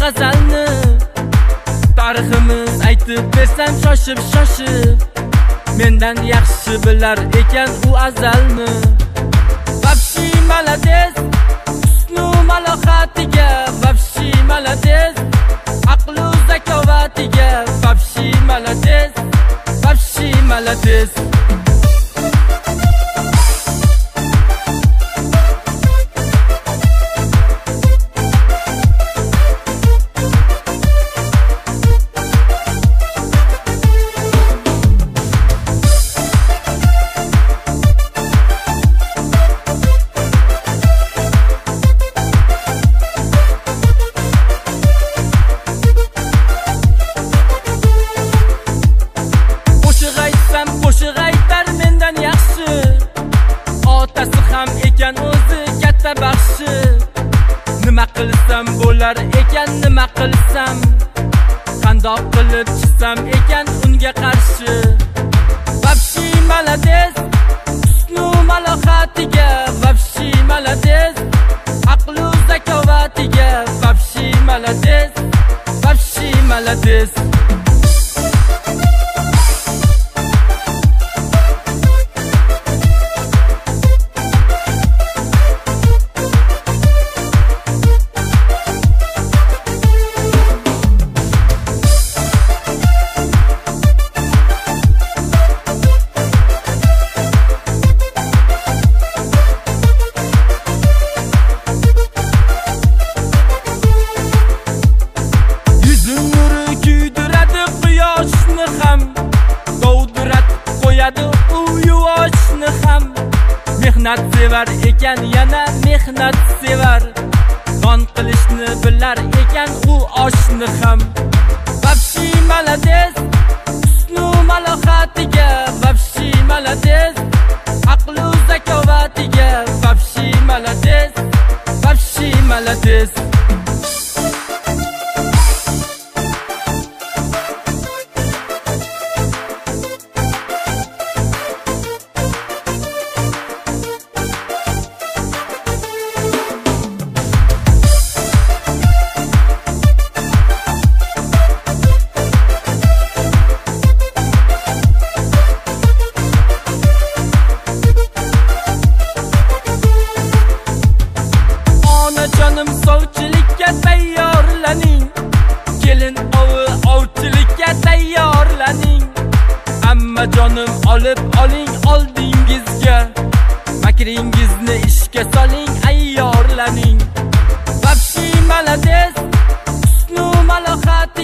g'azalni tariximiz aytib bersam shoshib mendan yaxshi bilar ekan u azalni. Vapshi malades husnu malohatiga, vapshi malades aqlu zakovatiga, vapshi malades, vapshi malades. Qo'shiq aytar mendan yaxshi, otasi ham ekan o'zi katta baxshi. Nima qilsam bo'lar ekan, nima qilsam, qandoq qilib chiqsam ekan unga qarshi. Vapshi malades husnu malohatiga, vapshi malades aqlu zakovatiga, vapshi malades, vapshi malades. Mehnat sevar ekan, yana mehnat sevar, non qilishni bilar ekan u oshni ham. Vapshi malades husnu malohatiga, vapshi malades aqlu zakovatiga, vapshi malades, vapshi malades. Onajonim sovchilikka tayyorlaning, kelin ovi ovchilikka tayyorlaning. Amma jonim olib oling oldingizga, makringizni ishga soling, ayyorlaning. Vapshi malades husnu malohat